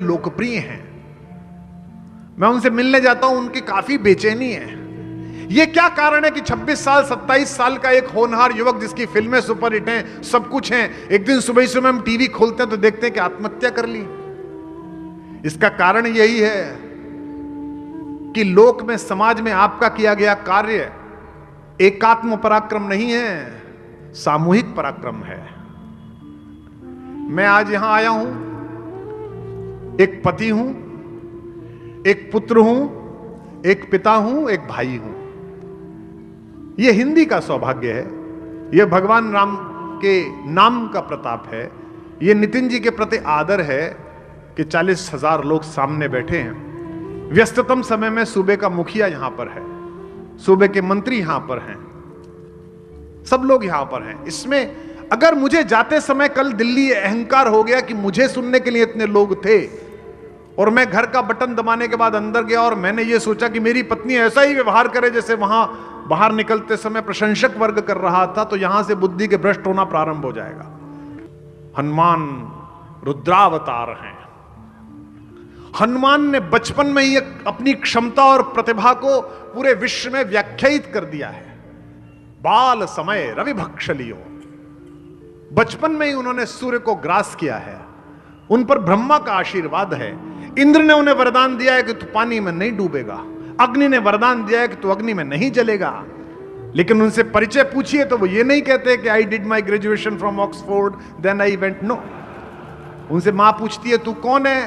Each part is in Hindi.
लोकप्रिय हैं। मैं उनसे मिलने जाता हूं, उनकी काफी बेचैनी है। यह क्या कारण है कि 26 साल 27 साल का एक होनहार युवक जिसकी फिल्में सुपरहिट हैं, सब कुछ हैं, एक दिन सुबह सुबह हम टीवी खोलते हैं तो देखते हैं कि आत्महत्या कर ली। इसका कारण यही है कि लोक में, समाज में आपका किया गया कार्य एकात्म पराक्रम नहीं है, सामूहिक पराक्रम है। मैं आज यहां आया हूं, एक पति हूं, एक पुत्र हूं, एक पिता हूं, एक भाई हूं। यह हिंदी का सौभाग्य है, यह भगवान राम के नाम का प्रताप है, यह नितिन जी के प्रति आदर है कि 40,000 लोग सामने बैठे हैं। व्यस्ततम समय में सूबे का मुखिया यहां पर है, सूबे के मंत्री यहां पर हैं, सब लोग यहां पर हैं। इसमें अगर मुझे जाते समय कल दिल्ली अहंकार हो गया कि मुझे सुनने के लिए इतने लोग थे और मैं घर का बटन दबाने के बाद अंदर गया और मैंने ये सोचा कि मेरी पत्नी ऐसा ही व्यवहार करे जैसे वहां बाहर निकलते समय प्रशंसक वर्ग कर रहा था, तो यहां से बुद्धि के भ्रष्ट होना प्रारंभ हो जाएगा। हनुमान रुद्रावतार हैं। हनुमान ने बचपन में ही अपनी क्षमता और प्रतिभा को पूरे विश्व में व्याख्यायित कर दिया है। बाल समय रवि भक्ष लियो, बचपन में ही उन्होंने सूर्य को ग्रास किया है। उन पर ब्रह्मा का आशीर्वाद है। इंद्र ने उन्हें वरदान दिया है कि तू पानी में नहीं डूबेगा, अग्नि ने वरदान दिया है कि तू अग्नि में नहीं जलेगा। लेकिन उनसे परिचय पूछिए तो वो ये नहीं कहते कि I did my graduation from Oxford then I went, no. उनसे मां पूछती है तू कौन है,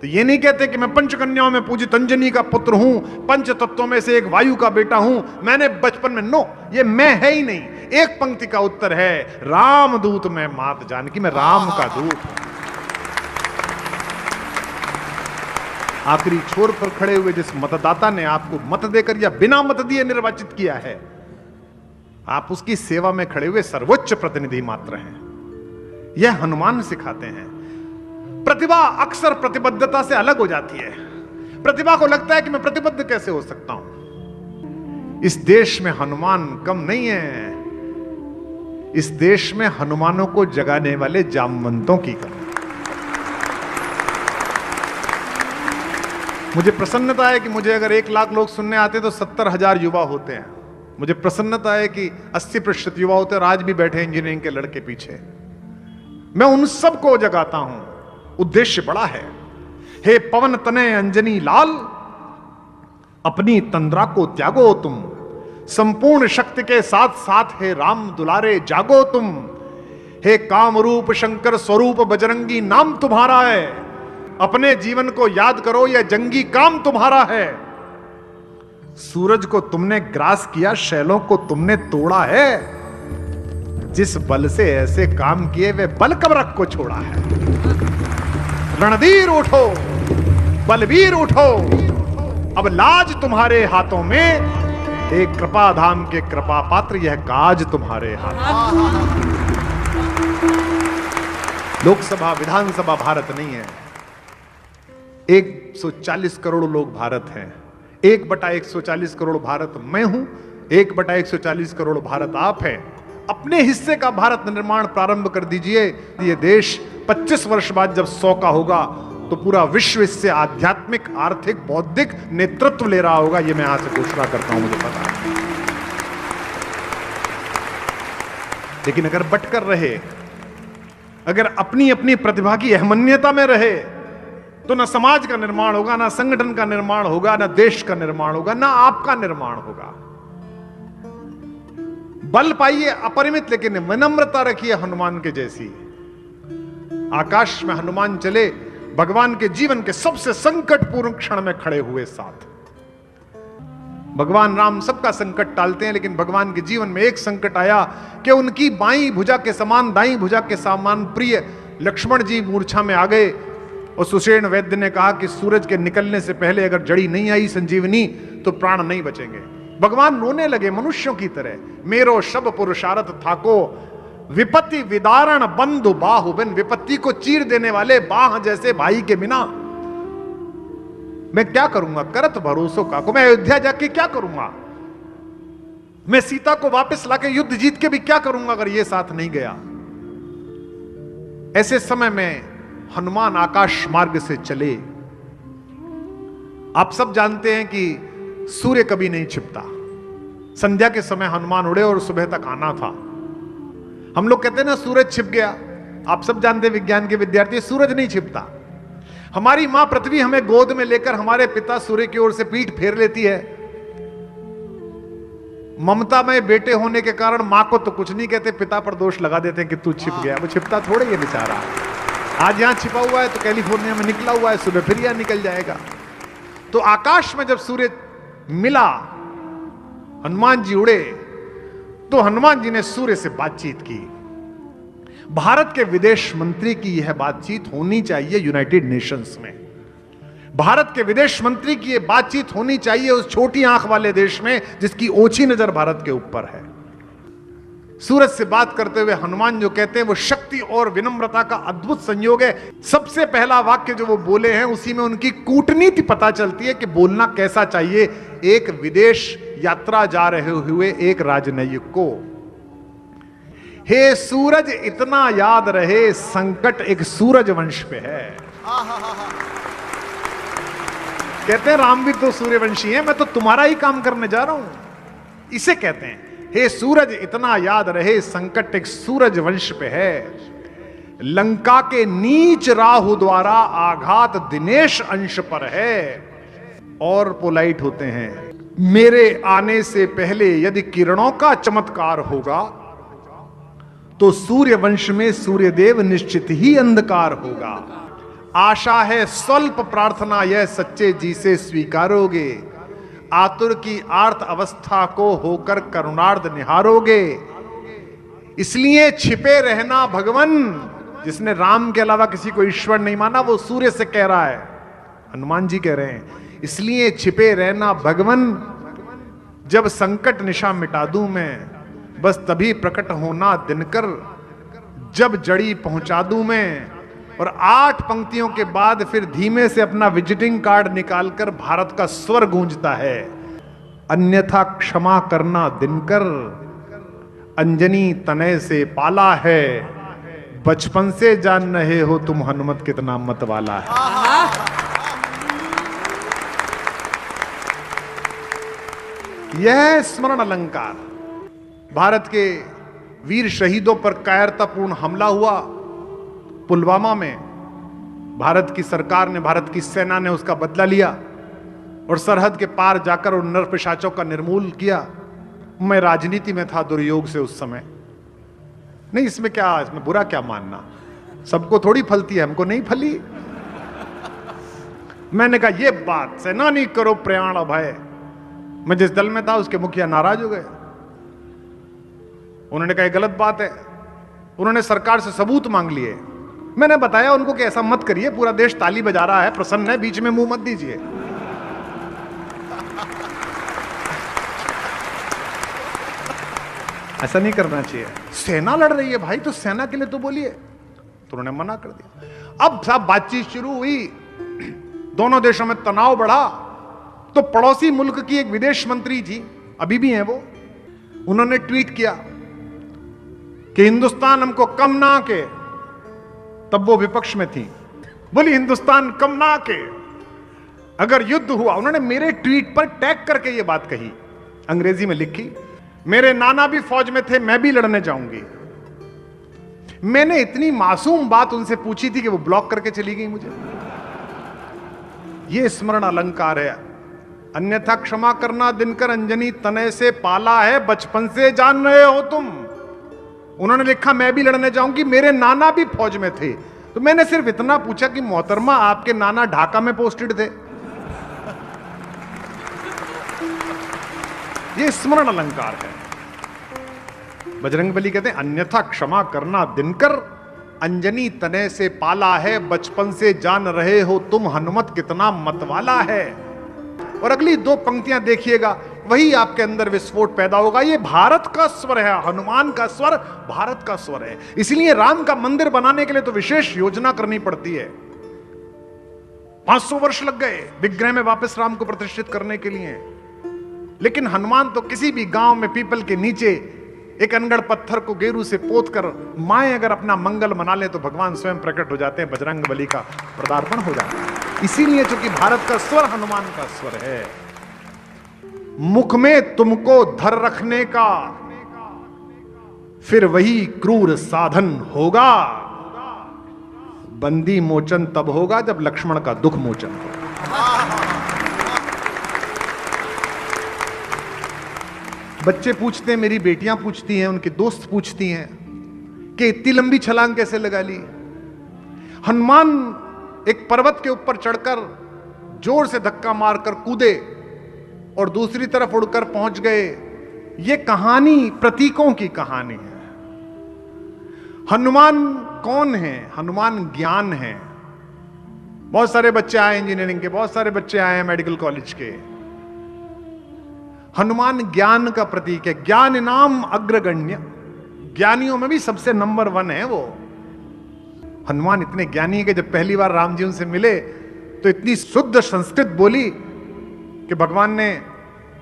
तो ये नहीं कहते कि मैं पंचकन्याओं में पूजित अंजनी का पुत्र हूं, पंच तत्वों में से एक वायु का बेटा हूं, मैंने बचपन में, नो, ये मैं है ही नहीं। एक पंक्ति का उत्तर है, राम दूत मैं मात जानकी, मैं राम का दूत हूं। आखिरी छोर पर खड़े हुए जिस मतदाता ने आपको मत देकर या बिना मत दिए निर्वाचित किया है, आप उसकी सेवा में खड़े हुए सर्वोच्च प्रतिनिधि मात्र हैं। यह हनुमान सिखाते हैं। प्रतिभा अक्सर प्रतिबद्धता से अलग हो जाती है। प्रतिभा को लगता है कि मैं प्रतिबद्ध कैसे हो सकता हूं। इस देश में हनुमान कम नहीं है, इस देश में हनुमानों को जगाने वाले जामवंतों की कमी। मुझे प्रसन्नता है कि मुझे अगर 1 लाख लोग सुनने आते तो 70,000 युवा होते हैं। मुझे प्रसन्नता है कि 80% युवा होते हैं और आज भी बैठे इंजीनियरिंग के लड़के पीछे। मैं उन सबको जगाता हूं, उद्देश्य बड़ा है। हे पवन तनय अंजनी लाल, अपनी तंद्रा को त्यागो तुम, संपूर्ण शक्ति के साथ साथ हे राम दुलारे जागो तुम। हे कामरूप शंकर स्वरूप बजरंगी नाम तुम्हारा है, अपने जीवन को याद करो यह जंगी काम तुम्हारा है। सूरज को तुमने ग्रास किया, शैलों को तुमने तोड़ा है, जिस बल से ऐसे काम किए वे बल कब को छोड़ा है। रणधीर उठो, बलवीर उठो, अब लाज तुम्हारे हाथों में, एक कृपा धाम के कृपा पात्र यह काज तुम्हारे हाथों। लोकसभा विधानसभा भारत नहीं है, 140 करोड़ लोग भारत हैं। 1/140 करोड़ भारत मैं हूं, 1/140 करोड़ भारत आप हैं। अपने हिस्से का भारत निर्माण प्रारंभ कर दीजिए। ये देश 25 वर्ष बाद जब 100 का होगा तो पूरा विश्व इससे आध्यात्मिक, आर्थिक, बौद्धिक नेतृत्व ले रहा होगा। ये मैं यहां से घोषणा करता हूं, मुझे पता है। लेकिन अगर बटकर रहे, अगर अपनी अपनी प्रतिभा की अहमन्यता में रहे, तो ना समाज का निर्माण होगा, ना संगठन का निर्माण होगा, ना देश का निर्माण होगा, ना आपका निर्माण होगा। बल पाइए अपरिमित, लेकिन विनम्रता रखिए हनुमान के जैसी। आकाश में हनुमान चले, भगवान के जीवन के सबसे संकटपूर्ण क्षण में खड़े हुए साथ। भगवान राम सबका संकट टालते हैं, लेकिन भगवान के जीवन में एक संकट आया कि उनकी बाईं भुजा के समान, दाईं भुजा के समान प्रिय लक्ष्मण जी मूर्छा में आ गए। और सुषेण वैद्य ने कहा कि सूरज के निकलने से पहले अगर जड़ी नहीं आई संजीवनी तो प्राण नहीं बचेंगे। भगवान रोने लगे मनुष्यों की तरह, मेरो शब पुरुषारथ थाको, विपत्ति विदारण बंधु बाहु बिन, विपत्ति को चीर देने वाले बाह जैसे भाई के बिना मैं क्या करूंगा। करत भरोसो का को, मैं अयोध्या जाके क्या करूंगा। मैं सीता को वापस लाके युद्ध जीत के भी क्या करूंगा अगर ये साथ नहीं गया। ऐसे समय में हनुमान आकाश मार्ग से चले। आप सब जानते हैं कि सूर्य कभी नहीं छिपता। संध्या के समय हनुमान उड़े और सुबह तक आना था। हम लोग कहते हैं ना सूरज छिप गया। आप सब जानते हैं विज्ञान के विद्यार्थी, सूरज नहीं छिपता। हमारी मां पृथ्वी हमें गोद में लेकर हमारे पिता सूर्य की ओर से पीठ फेर लेती है। ममता में बेटे होने के कारण मां को तो कुछ नहीं कहते, पिता पर दोष लगा देते हैं कि तू छिप गया। वो छिपता थोड़े ये बेचारा, आज यहां छिपा हुआ है तो कैलिफोर्निया में निकला हुआ है, सुबह फिर यहां निकल जाएगा। तो आकाश में जब सूर्य मिला, हनुमान जी उड़े, तो हनुमान जी ने सूर्य से बातचीत की। भारत के विदेश मंत्री की यह बातचीत होनी चाहिए यूनाइटेड नेशंस में। भारत के विदेश मंत्री की यह बातचीत होनी चाहिए उस छोटी आंख वाले देश में जिसकी ओछी नजर भारत के ऊपर है। सूरज से बात करते हुए हनुमान जो कहते हैं वो शक्ति और विनम्रता का अद्भुत संयोग है। सबसे पहला वाक्य जो वो बोले हैं उसी में उनकी कूटनीति पता चलती है कि बोलना कैसा चाहिए एक विदेश यात्रा जा रहे हुए एक राजनयिक को। हे सूरज इतना याद रहे, संकट एक सूरज वंश पे है। कहते हैं राम भी तो सूर्यवंशी है, मैं तो तुम्हारा ही काम करने जा रहा हूं। इसे कहते हैं हे सूरज इतना याद रहे, संकट एक सूरज वंश पे है। लंका के नीच राहु द्वारा आघात दिनेश अंश पर है। और पोलाइट होते हैं, मेरे आने से पहले यदि किरणों का चमत्कार होगा तो सूर्य वंश में सूर्यदेव निश्चित ही अंधकार होगा। आशा है स्वल्प प्रार्थना यह सच्चे जी से स्वीकारोगे। आतुर की आर्त अवस्था को होकर करुणार्ध निहारोगे। इसलिए छिपे रहना भगवन। जिसने राम के अलावा किसी को ईश्वर नहीं माना वो सूर्य से कह रहा है, हनुमान जी कह रहे हैं इसलिए छिपे रहना भगवन। जब संकट निशा मिटा दूं मैं, बस तभी प्रकट होना दिनकर। जब जड़ी पहुंचा दूं मैं। और 8 पंक्तियों के बाद फिर धीमे से अपना विजिटिंग कार्ड निकालकर भारत का स्वर गूंजता है, अन्यथा क्षमा करना दिनकर। अंजनी तनय से पाला है, बचपन से जान रहे हो तुम हनुमत कितना मत वाला है। यह स्मरण अलंकार भारत के वीर शहीदों पर कायरतापूर्ण हमला हुआ पुलवामा में। भारत की सरकार ने, भारत की सेना ने उसका बदला लिया और सरहद के पार जाकर उन नर पिशाचों का निर्मूल किया। मैं राजनीति में था दुर्योग से उस समय। नहीं, इसमें क्या, इसमें बुरा क्या मानना, सबको थोड़ी फलती है, हमको नहीं फली। मैंने कहा ये बात सेनानी करो प्रयाण अभय। मैं जिस दल में था उसके मुखिया नाराज हो गए। उन्होंने कहा गलत बात है। उन्होंने सरकार से सबूत मांग लिए। मैंने बताया उनको कि ऐसा मत करिए, पूरा देश ताली बजा रहा है, प्रसन्न है, बीच में मुंह मत दीजिए। ऐसा नहीं करना चाहिए। सेना लड़ रही है भाई, तो सेना के लिए तो बोलिए। तो उन्होंने मना कर दिया। अब साहब बातचीत शुरू हुई, दोनों देशों में तनाव बढ़ा। तो पड़ोसी मुल्क की एक विदेश मंत्री जी, अभी भी हैं वो, उन्होंने ट्वीट किया कि हिंदुस्तान हमको कम ना के। तब वो विपक्ष में थी, बोली हिंदुस्तान कम ना के, अगर युद्ध हुआ। उन्होंने मेरे ट्वीट पर टैग करके ये बात कही, अंग्रेजी में लिखी, मेरे नाना भी फौज में थे, मैं भी लड़ने जाऊंगी। मैंने इतनी मासूम बात उनसे पूछी थी कि वो ब्लॉक करके चली गई मुझे। ये स्मरण अलंकार है। अन्यथा क्षमा करना दिनकर, अंजनी तनय से पाला है, बचपन से जान रहे हो तुम। उन्होंने लिखा मैं भी लड़ने जाऊंगी, मेरे नाना भी फौज में थे। तो मैंने सिर्फ इतना पूछा कि मोहतरमा आपके नाना ढाका में पोस्टेड थे। ये स्मरण अलंकार है। बजरंगबली कहते हैं अन्यथा क्षमा करना दिनकर, अंजनी तनय से पाला है, बचपन से जान रहे हो तुम हनुमत कितना मतवाला है। और अगली 2 पंक्तियां देखिएगा, वही आपके अंदर विस्फोट पैदा होगा। ये भारत का स्वर है, हनुमान का स्वर भारत का स्वर है। इसलिए राम का मंदिर बनाने के लिए तो विशेष योजना करनी पड़ती है। 500 वर्ष लग गए विग्रह में वापस राम को प्रतिष्ठित करने के लिए। लेकिन हनुमान तो किसी भी गांव में पीपल के नीचे एक अनगढ़ पत्थर को गेरू से पोत कर माएं अगर अपना मंगल मना ले तो भगवान स्वयं प्रकट हो जाते हैं, बजरंग बली का पदार्पण हो जाता है। इसीलिए चूंकि भारत का स्वर हनुमान का स्वर है, मुख में तुमको धर रखने का फिर वही क्रूर साधन होगा। बंदी मोचन तब होगा जब लक्ष्मण का दुख मोचन होगा। बच्चे पूछते हैं, मेरी बेटियां पूछती हैं, उनके दोस्त पूछती हैं कि इतनी लंबी छलांग कैसे लगा ली। हनुमान एक पर्वत के ऊपर चढ़कर जोर से धक्का मारकर कूदे और दूसरी तरफ उड़कर पहुंच गए। यह कहानी प्रतीकों की कहानी है। हनुमान कौन है? हनुमान ज्ञान है। बहुत सारे बच्चे आए इंजीनियरिंग के, बहुत सारे बच्चे आए हैं मेडिकल कॉलेज के। हनुमान ज्ञान का प्रतीक है। ज्ञान नाम अग्रगण्य, ज्ञानियों में भी सबसे नंबर 1 है वो। हनुमान इतने ज्ञानी है कि जब पहली बार राम जी उनसे मिले तो इतनी शुद्ध संस्कृत बोली कि भगवान ने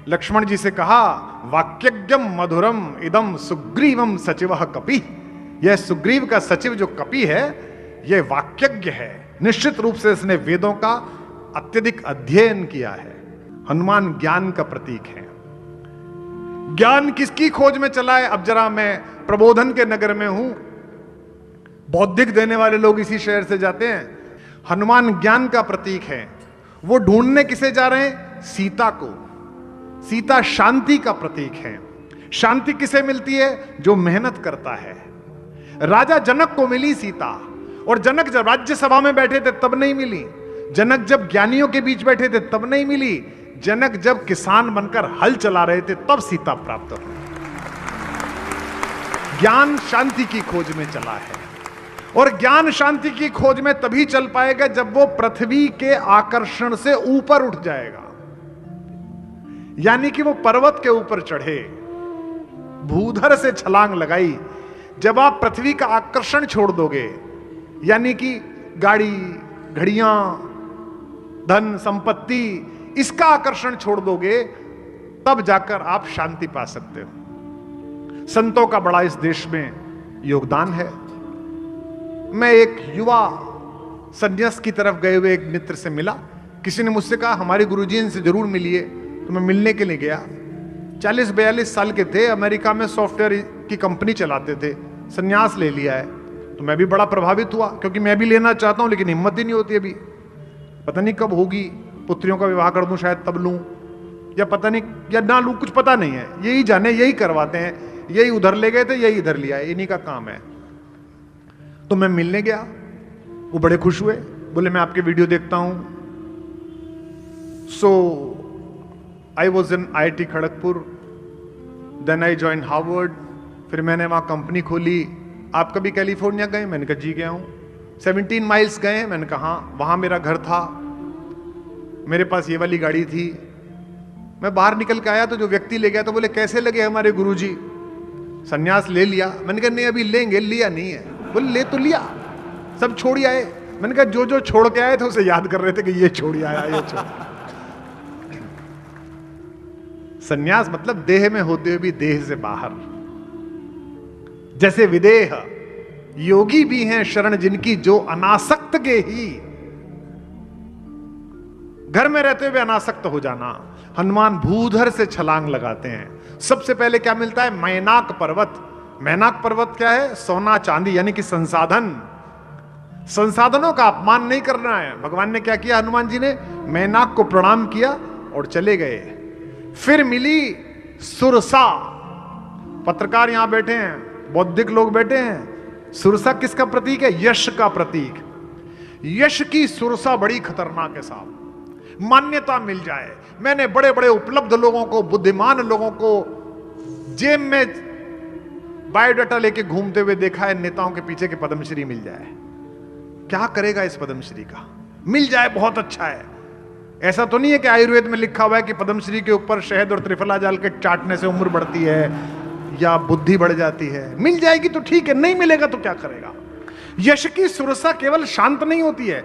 लक्ष्मण जी से कहा, वाक्यज्ञम मधुरम इदम सुग्रीवम सचिवः कपि। यह सुग्रीव का सचिव जो कपि है, यह वाक्यज्ञ है। निश्चित रूप से इसने वेदों का अत्यधिक अध्ययन किया है। हनुमान ज्ञान का प्रतीक है। ज्ञान किसकी खोज में चला है? अब जरा मैं प्रबोधन के नगर में हूं, बौद्धिक देने वाले लोग इसी शहर से जाते हैं। हनुमान ज्ञान का प्रतीक है। वो ढूंढने किसे जा रहे हैं? सीता को। सीता शांति का प्रतीक है। शांति किसे मिलती है? जो मेहनत करता है। राजा जनक को मिली सीता, और जनक जब राज्यसभा में बैठे थे तब नहीं मिली। जनक जब ज्ञानियों के बीच बैठे थे तब नहीं मिली। जनक जब किसान बनकर हल चला रहे थे तब सीता प्राप्त हुई। ज्ञान शांति की खोज में चला है, और ज्ञान शांति की खोज में तभी चल पाएगा जब वो पृथ्वी के आकर्षण से ऊपर उठ जाएगा। यानी कि वो पर्वत के ऊपर चढ़े, भूधर से छलांग लगाई। जब आप पृथ्वी का आकर्षण छोड़ दोगे, यानी कि गाड़ी, घड़ियां, धन संपत्ति, इसका आकर्षण छोड़ दोगे, तब जाकर आप शांति पा सकते हो। संतों का बड़ा इस देश में योगदान है। मैं एक युवा संन्यास की तरफ गए हुए एक मित्र से मिला। किसी ने मुझसे कहा हमारे गुरुजी इनसे जरूर मिलिए, तो मैं मिलने के लिए गया। 40-42 साल के थे, अमेरिका में सॉफ्टवेयर की कंपनी चलाते थे, संन्यास ले लिया है। तो मैं भी बड़ा प्रभावित हुआ, क्योंकि मैं भी लेना चाहता हूं, लेकिन हिम्मत ही नहीं होती अभी। पता नहीं कब होगी, पुत्रियों का विवाह कर दूं शायद तब लूं, या पता नहीं, या ना लूं, कुछ पता नहीं है। यही जाने, यही करवाते हैं, यही उधर ले गए थे, यही इधर लिया है, इन्हीं का काम है। तो मैं मिलने गया, वो बड़े खुश हुए, बोले मैं आपके वीडियो देखता हूं। So I was in IIT Kharagpur, then I join Harvard. फिर मैंने वहां कंपनी खोली। आप कभी कैलिफोर्निया गए? मैंने कहा जी गया हूं। 17 माइल्स गए? मैंने कहा हाँ, वहां मेरा घर था, मेरे पास ये वाली गाड़ी थी। मैं बाहर निकल के आया तो जो व्यक्ति ले गया तो बोले कैसे लगे हमारे गुरुजी, सन्यास ले लिया? मैंने कहा नहीं अभी लेंगे, लिया नहीं है। बोले ले तो लिया, सब छोड़ आए। मैंने कहा जो जो छोड़ के आए थे उसे याद कर रहे थे कि ये छोड़ आया, ये छोड़। सन्यास मतलब देह में होते हुए भी देह से बाहर। जैसे विदेह योगी भी हैं शरण जिनकी, जो अनासक्त के ही। घर में रहते हुए अनासक्त हो जाना। हनुमान भूधर से छलांग लगाते हैं। सबसे पहले क्या मिलता है? मैनाक पर्वत। मैनाक पर्वत क्या है? सोना चांदी, यानी कि संसाधन। संसाधनों का अपमान नहीं करना है। भगवान ने क्या किया? हनुमान जी ने मैनाक को प्रणाम किया और चले गए। फिर मिली सुरसा। पत्रकार यहां बैठे हैं, बौद्धिक लोग बैठे हैं। सुरसा किसका प्रतीक है? यश का प्रतीक। यश की सुरसा बड़ी खतरनाक है साहब। मान्यता मिल जाए। मैंने बड़े बड़े उपलब्ध लोगों को, बुद्धिमान लोगों को जेब में बायोडाटा लेके घूमते हुए देखा है, नेताओं के पीछे के पद्मश्री मिल जाए। क्या करेगा इस पद्मश्री का? मिल जाए बहुत अच्छा है। ऐसा तो नहीं है कि आयुर्वेद में लिखा हुआ है कि पद्मश्री के ऊपर शहद और त्रिफला डाल के चाटने से उम्र बढ़ती है या बुद्धि बढ़ जाती है। मिल जाएगी तो ठीक है, नहीं मिलेगा तो क्या करेगा? यश की सुरसा केवल शांत नहीं होती है।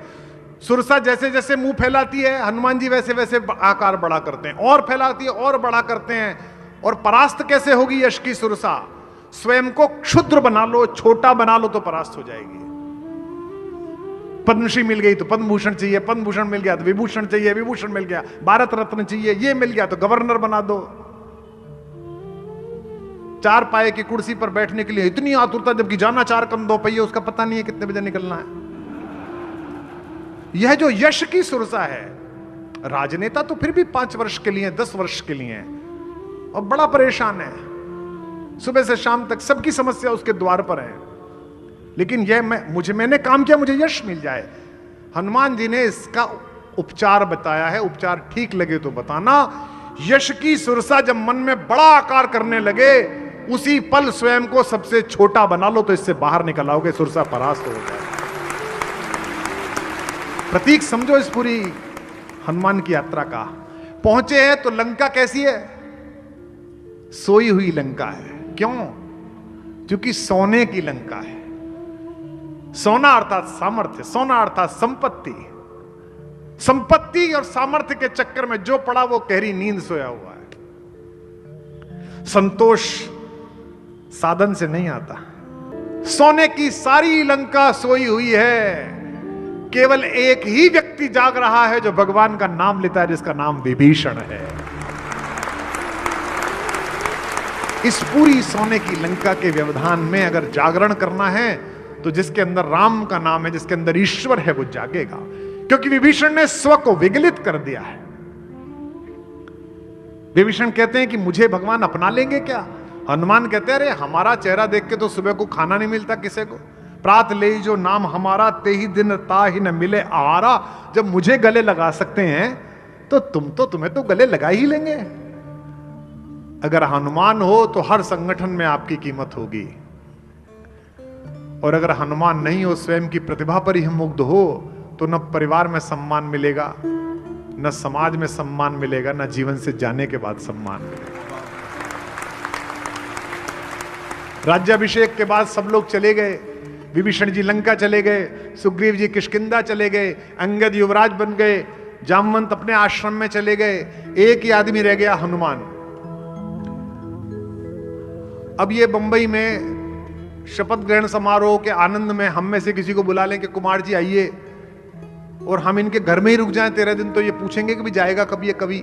सुरसा जैसे जैसे मुंह फैलाती है, हनुमान जी वैसे वैसे आकार बड़ा करते हैं, और फैलाती है और बड़ा करते हैं। और परास्त कैसे होगी यश की सुरसा? स्वयं को क्षुद्र बना लो, छोटा बना लो तो परास्त हो जाएगी। पद्मश्री मिल गई तो पद्म भूषण चाहिए, पद्म भूषण मिल गया तो विभूषण चाहिए, विभूषण मिल गया भारत रत्न चाहिए, ये मिल गया तो गवर्नर बना दो। चार पाए की कुर्सी पर बैठने के लिए इतनी आतुरता, जबकि जाना चार कम दो पहिए, उसका पता नहीं है कितने बजे निकलना है। यह जो यश की सुरसा है, राजनेता तो फिर भी 5 वर्ष के लिए, 10 वर्ष के लिए, और बड़ा परेशान है, सुबह से शाम तक सबकी समस्या उसके द्वार पर है। लेकिन यह मैंने काम किया, मुझे यश मिल जाए। हनुमान जी ने इसका उपचार बताया है। उपचार ठीक लगे तो बताना। यश की सुरसा जब मन में बड़ा आकार करने लगे, उसी पल स्वयं को सबसे छोटा बना लो तो इससे बाहर निकल आओगे, सुरसा परास्त हो जाए। प्रतीक समझो इस पूरी हनुमान की यात्रा का। पहुंचे हैं तो लंका कैसी है? सोई हुई लंका है। क्यों? क्योंकि सोने की लंका है। सोना अर्थात सामर्थ्य, सोना अर्थात संपत्ति। संपत्ति और सामर्थ्य के चक्कर में जो पड़ा वो गहरी नींद सोया हुआ है। संतोष साधन से नहीं आता। सोने की सारी लंका सोई हुई है, केवल एक ही व्यक्ति जाग रहा है जो भगवान का नाम लेता है, जिसका नाम विभीषण है। इस पूरी सोने की लंका के व्यवधान में अगर जागरण करना है तो जिसके अंदर राम का नाम है, जिसके अंदर ईश्वर है, वो जागेगा। क्योंकि विभीषण ने स्व को विगलित कर दिया है। विभीषण कहते हैं कि मुझे भगवान अपना लेंगे क्या? हनुमान कहते हैं अरे हमारा चेहरा देख के तो सुबह को खाना नहीं मिलता किसी को। प्रात ले जो नाम हमारा, ते ही दिन ता ही न मिले आहारा। जब मुझे गले लगा सकते हैं तो तुम्हें तो गले लगा ही लेंगे। अगर हनुमान हो तो हर संगठन में आपकी कीमत होगी, और अगर हनुमान नहीं हो, स्वयं की प्रतिभा पर ही मुग्ध हो, तो न परिवार में सम्मान मिलेगा, न समाज में सम्मान मिलेगा, न जीवन से जाने के बाद सम्मान मिलेगा। राज्याभिषेक के बाद सब लोग चले गए। विभीषण जी लंका चले गए, सुग्रीव जी किष्किंधा चले गए, अंगद युवराज बन गए, जामवंत अपने आश्रम में चले गए। एक ही आदमी रह गया, हनुमान। अब ये बंबई में शपथ ग्रहण समारोह के आनंद में हम में से किसी को बुला लें कि कुमार जी आइए, और हम इनके घर में ही रुक जाएं 13 दिन, तो ये पूछेंगे कि भी जाएगा कभी ये कभी।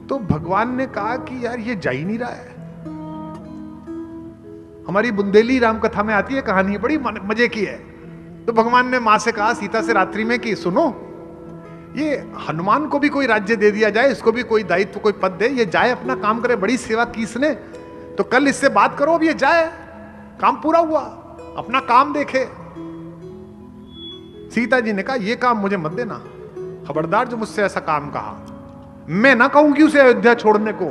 तो भगवान ने कहा कि यार ये जा ही नहीं रहा है। हमारी बुंदेली राम कथा में आती है कहानी, बड़ी मजे की है। तो भगवान ने मां से कहा, सीता से रात्रि में, कि सुनो, ये हनुमान को भी कोई राज्य दे दिया जाए, इसको भी कोई दायित्व, कोई पद दे, ये जाए अपना काम करे, बड़ी सेवा की इसने, तो कल इससे बात करो, अब ये जाए, काम पूरा हुआ, अपना काम देखे। सीता जी ने कहा ये काम मुझे मत देना, खबरदार जो मुझसे ऐसा काम कहा, मैं ना कहूंगी उसे अयोध्या छोड़ने को।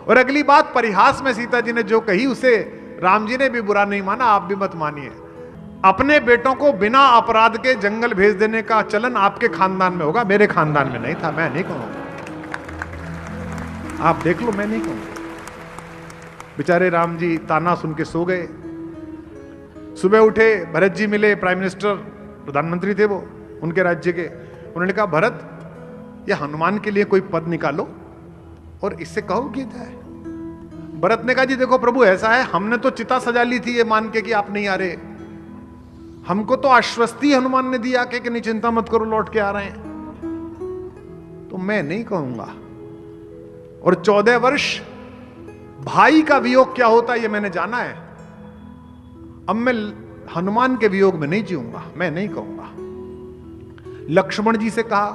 और अगली बात परिहास में सीता जी ने जो कही, उसे राम जी ने भी बुरा नहीं माना, आप भी मत मानिए। अपने बेटों को बिना अपराध के जंगल भेज देने का चलन आपके खानदान में होगा, मेरे खानदान में नहीं था, मैं नहीं कहूंगा। आप देख लो, मैं नहीं कहूंगा। बेचारे राम जी ताना सुन के सो गए। सुबह उठे, भरत जी मिले, प्राइम मिनिस्टर, प्रधानमंत्री थे वो उनके राज्य के। उन्होंने कहा भरत, ये हनुमान के लिए कोई पद निकालो और इससे कहो कि जाए। भरत ने कहा जी देखो प्रभु, ऐसा है, हमने तो चिता सजा ली थी ये मान के कि आप नहीं आ रहे, हमको तो आश्वस्ति हनुमान ने दिया कि नहीं चिंता मत करो, लौट के आ रहे हैं, तो मैं नहीं कहूंगा। और 14 वर्ष भाई का वियोग क्या होता है ये मैंने जाना है। अब मैं हनुमान के वियोग में नहीं जीऊंगा, मैं नहीं कहूंगा। लक्ष्मण जी से कहा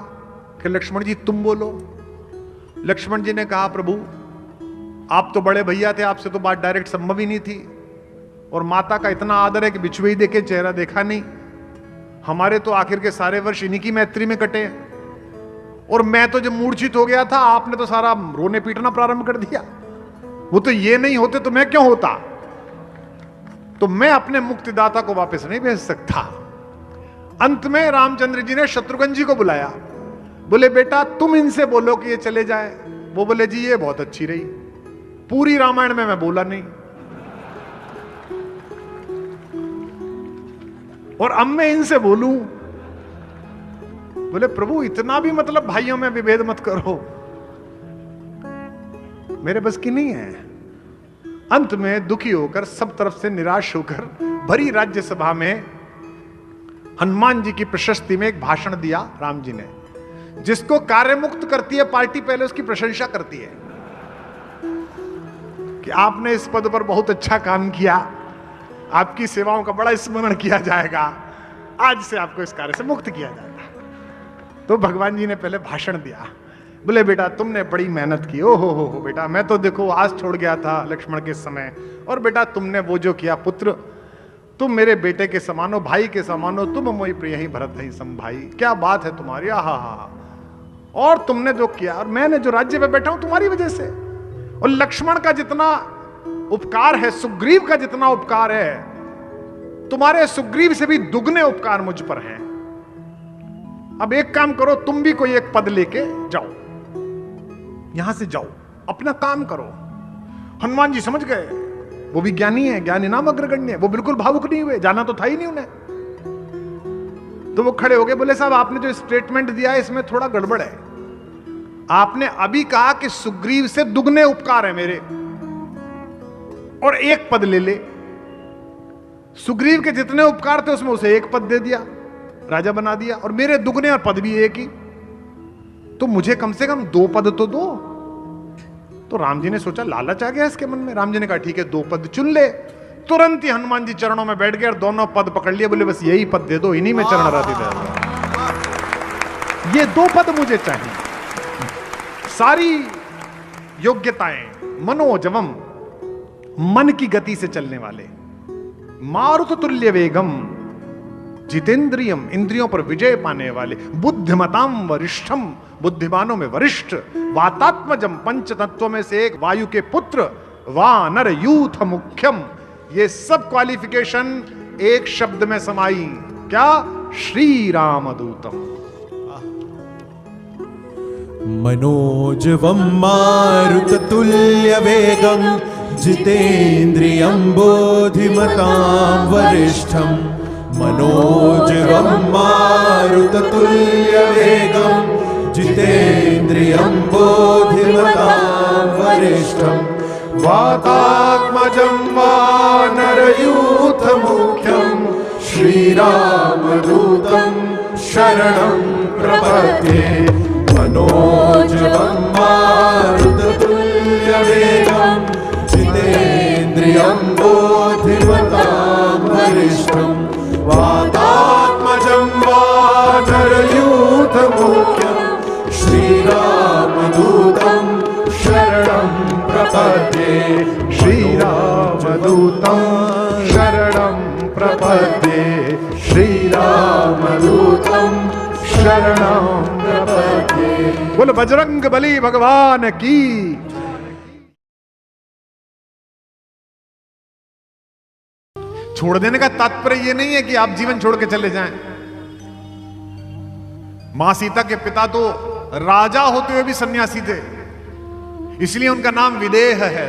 कि लक्ष्मण जी तुम बोलो। लक्ष्मण जी ने कहा प्रभु आप तो बड़े भैया थे, आपसे तो बात डायरेक्ट संभव ही नहीं थी, और माता का इतना आदर है कि बिछुए ही देखे, चेहरा देखा नहीं। हमारे तो आखिर के सारे वर्ष इन्हीं की मैत्री में कटे, और मैं तो जब मूर्छित हो गया था आपने तो सारा रोने पीटना प्रारंभ कर दिया। वो तो ये नहीं होते तो मैं क्यों होता। तो मैं अपने मुक्तिदाता को वापस नहीं भेज सकता। अंत में रामचंद्र जी ने शत्रुघ्न जी को बुलाया, बोले बेटा तुम इनसे बोलो कि ये चले जाए। वो बोले जी ये बहुत अच्छी रही, पूरी रामायण में मैं बोला नहीं, और अब मैं इनसे बोलूं। बोले प्रभु इतना भी मतलब भाइयों में विभेद मत करो, मेरे बस की नहीं है। अंत में दुखी होकर, सब तरफ से निराश होकर भरी राज्यसभा में हनुमान जी की प्रशस्ति में एक भाषण दिया राम जी ने, जिसको कार्य मुक्त करती है पार्टी, पहले उसकी प्रशंसा करती है कि आपने इस पद पर बहुत अच्छा काम किया, आपकी सेवाओं का बड़ा स्मरण किया जाएगा, आज से आपको इस कार्य से मुक्त किया जाएगा। तो भगवान जी ने पहले भाषण दिया, बोले बेटा तुमने बड़ी मेहनत की, ओ हो बेटा, मैं तो देखो आस छोड़ गया था लक्ष्मण के समय, और बेटा तुमने वो जो किया, पुत्र तुम मेरे बेटे के समान हो, भाई के समान हो, तुम मोहि प्रिय ही भरत ही सम भाई, क्या बात है तुम्हारी, हा। और तुमने जो किया, और मैंने जो राज्य पे बैठा हूं तुम्हारी वजह से, और लक्ष्मण का जितना उपकार है, सुग्रीव का जितना उपकार है, तुम्हारे सुग्रीव से भी दुगने उपकार मुझ पर हैं। अब एक काम करो, तुम भी कोई एक पद लेके जाओ, यहां से जाओ, अपना काम करो। हनुमान जी समझ गए, वो भी ज्ञानी है, ज्ञानी नाम अग्रगण्य है, वो बिल्कुल भावुक नहीं हुए, जाना तो था ही नहीं उन्हें। तो वो खड़े हो गए, बोले साहब आपने जो स्टेटमेंट दिया है इसमें थोड़ा गड़बड़ है। आपने अभी कहा कि सुग्रीव से दुगने उपकार है मेरे, और एक पद ले ले। सुग्रीव के जितने उपकार थे उसमें उसे एक पद दे दिया, राजा बना दिया, और मेरे दुगने और पद भी एक ही, तो मुझे कम से कम 2 पद तो दो। तो राम जी ने सोचा, लालच आ गया इसके मन में। राम जी ने कहा ठीक है 2 पद चुन ले। तुरंत ही हनुमान जी चरणों में बैठ गए और दोनों पद पकड़ लिए, बोले बस यही पद दे दो, इन्हीं में चरण राधि दे, ये 2 पद मुझे चाहिए। सारी योग्यताएं, मनोजवम, मन की गति से चलने वाले, मारुत तुल्य वेगम, जितेंद्रियम, इंद्रियों पर विजय पाने वाले, बुद्धिमताम वरिष्ठम, बुद्धिमानों में वरिष्ठ, वातात्मजम, पंच तत्वों में से एक, वायु के पुत्र, वानर यूथ मुख्यम, ये सब क्वालिफिकेशन एक शब्द में समाई, क्या? श्री रामदूतम। मनोजवम मारुततुल्य वेगम, जितेन्द्रियं बोधिमतां वरिष्ठं, मनोजवं मारुततुल्य वेगं, जितेन्द्रियं बोधिमतां वरिष्ठं, वातात्मजं वानरयूथमुख्यं, श्रीरामदूतं शरणं प्रपद्ये। मनोजवं मारुततुल्य वेगं, जितेन्द्रियं बोधिमतां वरिष्ठं, वातात्मजं वानरयूथमुख्यं, श्रीरामदूतं शरणं प्रपद्ये। श्रीरामदूतं शरणं प्रपद्ये, श्रीरामदूतं शरणं प्रपद्ये। बोल बजरंग बली भगवान की। छोड़ देने का तात्पर्य यह नहीं है कि आप जीवन छोड़ के चले जाएं। मां सीता के पिता तो राजा होते हुए भी सन्यासी थे, इसलिए उनका नाम विदेह है,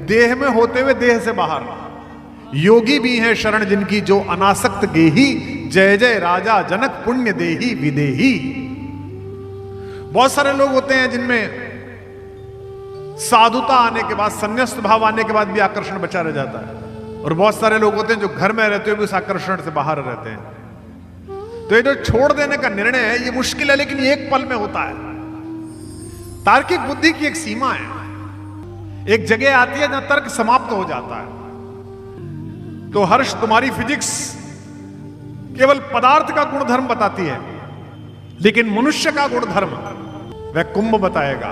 देह में होते हुए देह से बाहर। योगी भी हैं शरण जिनकी जो अनासक्त गेही, जय जय राजा जनक पुण्य देही विदेही। बहुत सारे लोग होते हैं जिनमें साधुता आने के बाद, संन्यास्त भाव आने के बाद भी आकर्षण बचा रह जाता है, और बहुत सारे लोग होते हैं जो घर में रहते हुए भी उस आकर्षण से बाहर रहते हैं। तो ये जो छोड़ देने का निर्णय है ये मुश्किल है, लेकिन ये एक पल में होता है। तार्किक बुद्धि की एक सीमा है, एक जगह आती है जहां तर्क समाप्त हो जाता है। तो हर्ष, तुम्हारी फिजिक्स केवल पदार्थ का गुणधर्म बताती है, लेकिन मनुष्य का गुणधर्म वह कुंभ बताएगा।